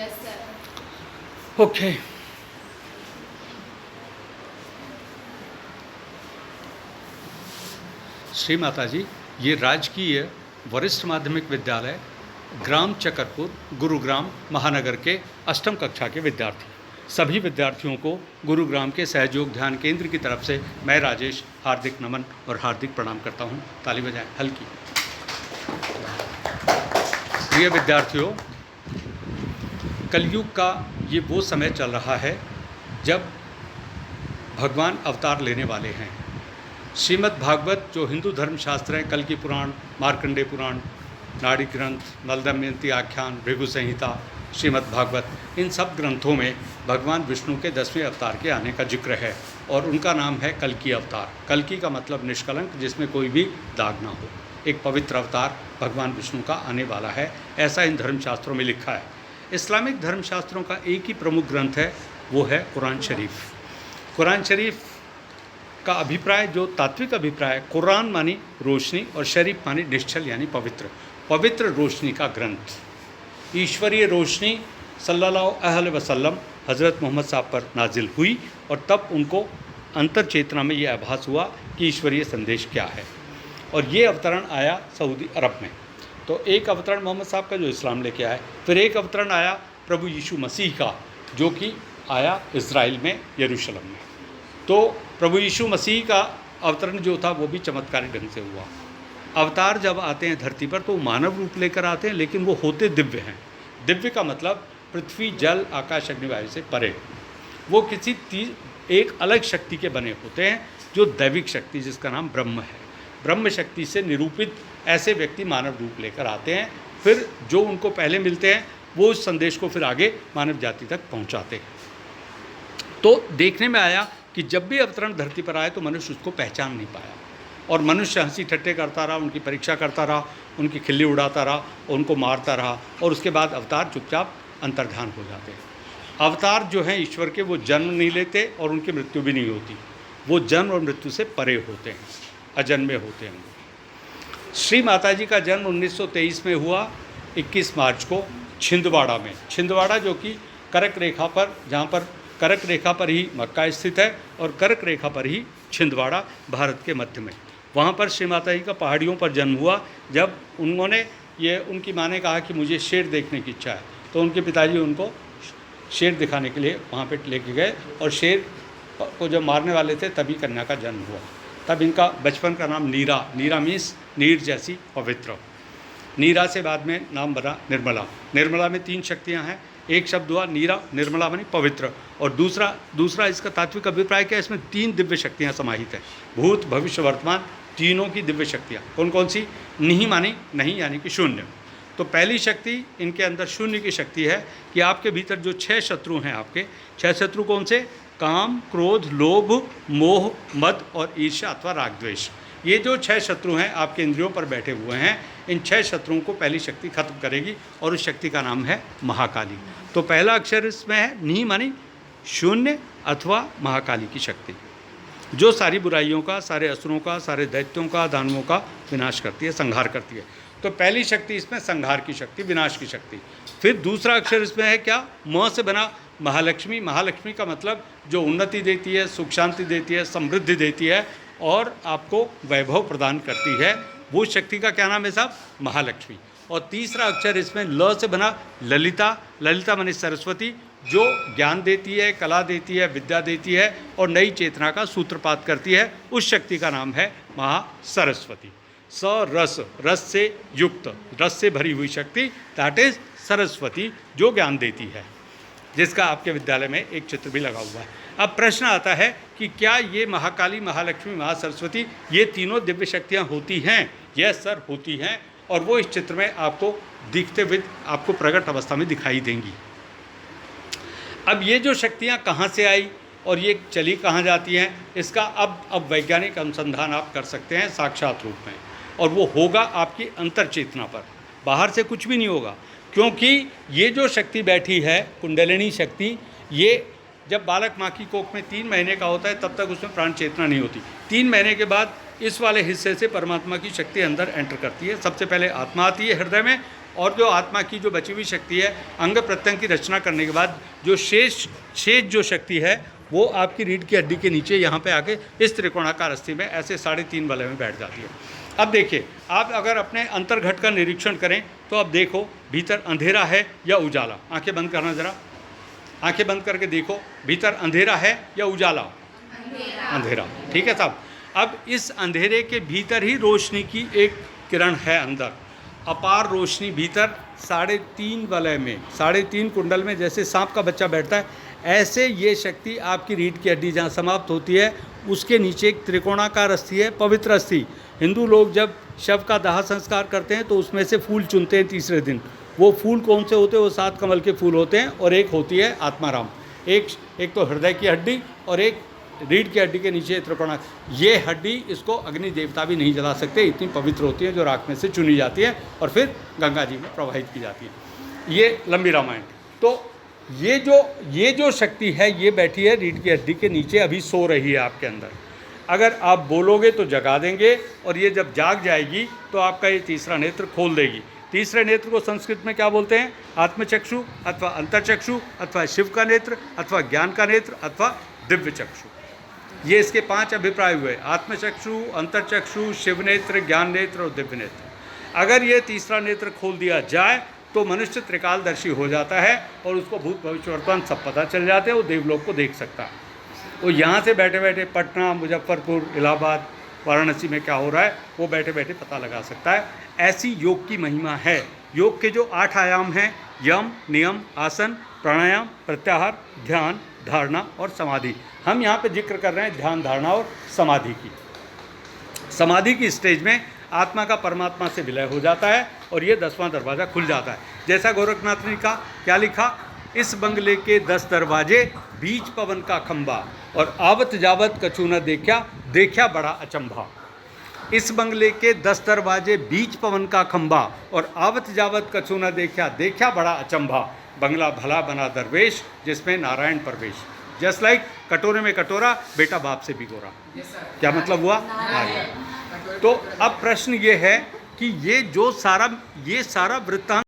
Yes sir. Okay. Shri Mata जी, ये राजकीय वरिष्ठ माध्यमिक विद्यालय ग्राम चकरपुर, गुरुग्राम महानगर के अष्टम कक्षा के विद्यार्थी। सभी विद्यार्थियों को गुरुग्राम के सहयोग ध्यान केंद्र की तरफ से मैं राजेश हार्दिक नमन और हार्दिक प्रणाम करता हूँ। ताली बजाएं हल्की। प्रिय विद्यार्थियों, कलयुग का ये वो समय चल रहा है जब भगवान अवतार लेने वाले हैं। श्रीमद् भागवत जो हिंदू धर्मशास्त्र हैं, कल की पुराण, मार्कंडेय पुराण, नाड़ी ग्रंथ, नल दमयंती आख्यान, भृगु संहिता, श्रीमद् भागवत, इन सब ग्रंथों में भगवान विष्णु के 10वें अवतार के आने का जिक्र है और उनका नाम है कल्कि अवतार। कल्कि का मतलब निष्कलंक, जिसमें कोई भी दाग ना हो। एक पवित्र अवतार भगवान विष्णु का आने वाला है, ऐसा इन धर्मशास्त्रों में लिखा है। इस्लामिक धर्मशास्त्रों का एक ही प्रमुख ग्रंथ है, वो है कुरान शरीफ। कुरान शरीफ का अभिप्राय, जो तात्विक अभिप्राय, कुरान मानी रोशनी और शरीफ मानी निश्चल यानी पवित्र। पवित्र रोशनी का ग्रंथ, ईश्वरीय रोशनी सल्लल्लाहु अलैहि वसल्लम हज़रत मोहम्मद साहब पर नाजिल हुई और तब उनको अंतर चेतना में ये आभास हुआ कि ईश्वरीय संदेश क्या है। और ये अवतरण आया सऊदी अरब में। तो एक अवतरण मोहम्मद साहब का जो इस्लाम लेके आए, फिर एक अवतरण आया प्रभु यीशु मसीह का जो कि आया इज़राइल में, यरूशलेम में। तो प्रभु यीशु मसीह का अवतरण जो था वो भी चमत्कारी ढंग से हुआ। अवतार जब आते हैं धरती पर तो मानव रूप लेकर आते हैं, लेकिन वो होते दिव्य हैं। दिव्य का मतलब पृथ्वी, जल, आकाश, अग्नि, वायु से परे। वो किसी एक अलग शक्ति के बने होते हैं, जो दैविक शक्ति, जिसका नाम ब्रह्म है। ब्रह्म शक्ति से निरूपित ऐसे व्यक्ति मानव रूप लेकर आते हैं। फिर जो उनको पहले मिलते हैं वो उस संदेश को फिर आगे मानव जाति तक पहुंचाते हैं। तो देखने में आया कि जब भी अवतरण धरती पर आए तो मनुष्य उसको पहचान नहीं पाया और मनुष्य हंसी ठट्टे करता रहा, उनकी परीक्षा करता रहा, उनकी खिल्ली उड़ाता रहा, उनको मारता रहा और उसके बाद अवतार चुपचाप अंतर्धान हो जाते हैं। अवतार जो हैं ईश्वर के, वो जन्म नहीं लेते और उनकी मृत्यु भी नहीं होती। वो जन्म और मृत्यु से परे होते हैं, अजन्मे होते हैं। श्री माता जी का जन्म 1923 में हुआ, 21 मार्च को, छिंदवाड़ा में। छिंदवाड़ा जो कि कर्क रेखा पर, जहाँ पर कर्क रेखा पर ही मक्का स्थित है और कर्क रेखा पर ही छिंदवाड़ा भारत के मध्य में। वहाँ पर श्री माता जी का पहाड़ियों पर जन्म हुआ। जब उन्होंने उनकी माँ ने कहा कि मुझे शेर देखने की इच्छा है, तो उनके पिताजी उनको शेर दिखाने के लिए वहाँ पे लेके गए और शेर को जब मारने वाले थे तभी कन्या का जन्म हुआ। तब इनका बचपन का नाम नीरा, नीरा मीन्स नीर जैसी पवित्र। नीरा से बाद में नाम बना निर्मला। निर्मला में 3 शक्तियाँ हैं। एक शब्द हुआ नीरा, निर्मला मानी पवित्र, और दूसरा इसका तात्विक अभिप्राय क्या है, इसमें 3 दिव्य शक्तियाँ समाहित हैं। भूत, भविष्य, वर्तमान, तीनों की दिव्य शक्तियाँ। कौन कौन सी? नहीं मानी नहीं यानी कि शून्य। तो पहली शक्ति इनके अंदर शून्य की शक्ति है कि आपके भीतर जो 6 शत्रु हैं, आपके 6 शत्रु कौन से? काम, क्रोध, लोभ, मोह, मद और ईर्ष्या अथवा राग द्वेष। ये जो 6 शत्रु हैं आपके इंद्रियों पर बैठे हुए हैं, इन 6 शत्रुओं को पहली शक्ति खत्म करेगी और उस शक्ति का नाम है महाकाली। तो पहला अक्षर इसमें है नी मानी शून्य अथवा महाकाली की शक्ति, जो सारी बुराइयों का, सारे असुरों का, सारे दैत्यों का, दानवों का विनाश करती है, संहार करती है। तो पहली शक्ति इसमें संहार की शक्ति, विनाश की शक्ति। फिर दूसरा अक्षर इसमें है क्या? म से बना महालक्ष्मी। महालक्ष्मी का मतलब जो उन्नति देती है, सुख शांति देती है, समृद्धि देती है और आपको वैभव प्रदान करती है, वो शक्ति का क्या नाम है साहब? महालक्ष्मी। और तीसरा अक्षर इसमें ल से बना ललिता। ललिता माने सरस्वती, जो ज्ञान देती है, कला देती है, विद्या देती है और नई चेतना का सूत्रपात करती है। उस शक्ति का नाम है महासरस्वती। स रस, रस से युक्त, रस से भरी हुई शक्ति, दैट इज सरस्वती, जो ज्ञान देती है, जिसका आपके विद्यालय में एक चित्र भी लगा हुआ है। अब प्रश्न आता है कि क्या ये महाकाली, महालक्ष्मी, महासरस्वती, ये तीनों दिव्य शक्तियाँ होती हैं? यस सर, होती हैं, और वो इस चित्र में आपको दिखते हुए, आपको प्रकट अवस्था में दिखाई देंगी। अब ये जो शक्तियाँ कहाँ से आई और ये चली कहाँ जाती हैं, इसका अब वैज्ञानिक अनुसंधान आप कर सकते हैं साक्षात रूप में, और वो होगा आपकी अंतर चेतना पर, बाहर से कुछ भी नहीं होगा। क्योंकि ये जो शक्ति बैठी है, कुंडलिनी शक्ति, ये जब बालक माँ की कोख में 3 महीने का होता है तब तक उसमें प्राण चेतना नहीं होती। 3 महीने के बाद इस वाले हिस्से से परमात्मा की शक्ति अंदर एंटर करती है। सबसे पहले आत्मा आती है हृदय में, और जो आत्मा की जो बची हुई शक्ति है, अंग प्रत्यंग की रचना करने के बाद जो शेष जो शक्ति है वो आपकी रीढ़ की हड्डी के नीचे यहाँ पे आके इस त्रिकोणाकार अस्थि में ऐसे 3.5 वलय में बैठ जाती है। अब देखिए, आप अगर अपने अंतर्घट का निरीक्षण करें तो अब देखो भीतर अंधेरा है या उजाला। आंखें बंद करना ज़रा, आंखें बंद करके देखो भीतर अंधेरा है या उजाला? अंधेरा। ठीक है साहब। अब इस अंधेरे के भीतर ही रोशनी की एक किरण है अंदर, अपार रोशनी भीतर 3.5 वलय में, 3.5 कुंडल में जैसे सांप का बच्चा बैठता है, ऐसे ये शक्ति आपकी रीढ़ की हड्डी जहाँ समाप्त होती है उसके नीचे एक त्रिकोणाकार अस्थि है, पवित्र अस्थि। हिंदू लोग जब शव का दाह संस्कार करते हैं तो उसमें से फूल चुनते हैं तीसरे दिन। वो फूल कौन से होते हैं? वो 7 कमल के फूल होते हैं और एक होती है आत्माराम। एक तो हृदय की हड्डी और एक रीढ़ की हड्डी के नीचे त्रिकोणा। ये हड्डी इसको अग्नि देवता भी नहीं जला सकते, इतनी पवित्र होती है, जो राख में से चुनी जाती है और फिर गंगा जी में प्रवाहित की जाती है। ये लंबी रामायण। तो ये जो शक्ति है ये बैठी है रीढ़ की हड्डी के नीचे, अभी सो रही है आपके अंदर। अगर आप बोलोगे तो जगा देंगे और ये जब जाग जाएगी तो आपका ये तीसरा नेत्र खोल देगी। तीसरे नेत्र को संस्कृत में क्या बोलते हैं? आत्मचक्षु अथवा अंतरचक्षु अथवा शिव का नेत्र अथवा ज्ञान का नेत्र अथवा दिव्य चक्षु। ये इसके 5 अभिप्राय हुए, आत्मचक्षु, अंतरचक्षु, शिव नेत्र, ज्ञान नेत्र और दिव्य नेत्र। अगर ये तीसरा नेत्र खोल दिया जाए तो मनुष्य त्रिकालदर्शी हो जाता है और उसको भूत भविष्य वर्तमान सब पता चल जाते हैं, वो देवलोक को देख सकता है। वो यहाँ से बैठे बैठे पटना, मुजफ्फरपुर, इलाहाबाद, वाराणसी में क्या हो रहा है वो बैठे बैठे पता लगा सकता है। ऐसी योग की महिमा है। योग के जो 8 आयाम हैं, यम, नियम, आसन, प्राणायाम, प्रत्याहार, ध्यान, धारणा और समाधि। हम यहाँ पे जिक्र कर रहे हैं ध्यान, धारणा और समाधि की। समाधि की स्टेज में आत्मा का परमात्मा से विलय हो जाता है और ये 10वां दरवाज़ा खुल जाता है। जैसा गोरखनाथ ने कहा, क्या लिखा? इस बंगले के 10 दरवाजे, बीच पवन का खंबा, और आवत जावत कछु न देखा बड़ा अचंभा। इस बंगले के 10 दरवाजे, बीच पवन का खंबा, और आवत जावत कछु न देखा बड़ा अचंभा। बंगला भला बना दरवेश, जिसमें नारायण प्रवेश। जस्ट लाइक कटोरे में कटोरा, बेटा बाप से भी गोरा। क्या मतलब हुआ? नारायण। तो अब प्रश्न ये है कि ये सारा वृत्तांत